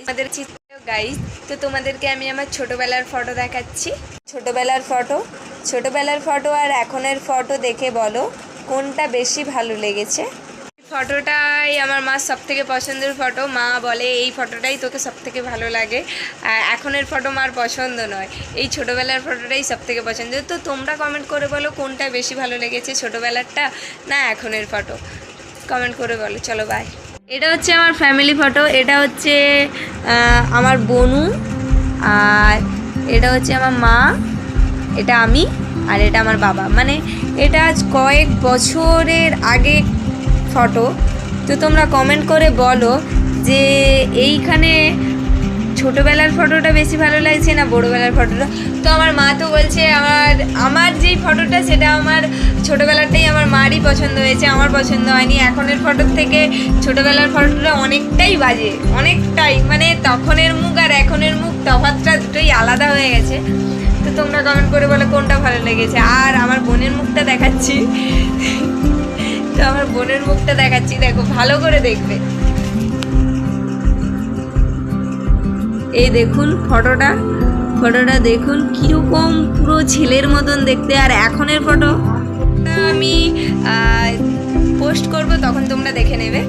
আমাদের গাইস, তো তোমাদেরকে আমি আমার ছোটোবেলার ফটো দেখাচ্ছি। ছোটোবেলার ফটো আর এখনের ফটো দেখে বলো কোনটা বেশি ভালো লেগেছে। ফটোটাই আমার মার সবথেকে পছন্দের ফটো। মা বলে এই ফটোটাই তোকে সবথেকে ভালো লাগে, আর এখনের ফটো মার পছন্দ নয়, এই ছোটোবেলার ফটোটাই সবথেকে পছন্দ। তো তোমরা কমেন্ট করে বলো কোনটা বেশি ভালো লেগেছে, ছোটোবেলারটা না এখনের ফটো, কমেন্ট করে বলো। চলো বাই। এটা হচ্ছে আমার ফ্যামিলি ফটো। এটা হচ্ছে আমার বোনু, আর এটা হচ্ছে আমার মা, এটা আমি, আর এটা আমার বাবা। মানে এটা আজ কয়েক বছরের আগে ফটো। তো তোমরা কমেন্ট করে বলো যে এইখানে ছোটোবেলার ফটোটা বেশি ভালো লাগছে না বড়োবেলার ফটোটা। তো আমার মা তো বলছে আমার যেই ফটোটা সেটা আমার ছোটোবেলারটাই আমার মারই পছন্দ হয়েছে, আমার পছন্দ হয়নি। এখনের ফটোর থেকে ছোটোবেলার ফটোটা অনেকটাই বাজে, অনেকটাই। মানে তখনের মুখ আর এখনের মুখ তফাৎটা দুটোই আলাদা হয়ে গেছে। তো তোমরা কমেন্ট করে বলো কোনটা ভালো লেগেছে। আর আমার বোনের মুখটা দেখাচ্ছি, তো আমার বোনের মুখটা দেখাচ্ছি, দেখো ভালো করে দেখবে। এই দেখুন ফটোটা দেখুন কীরকম, পুরো ছেলের মতন দেখতে। আর এখনের ফটো আমি পোস্ট করব, তখন তোমরা দেখে নেবে।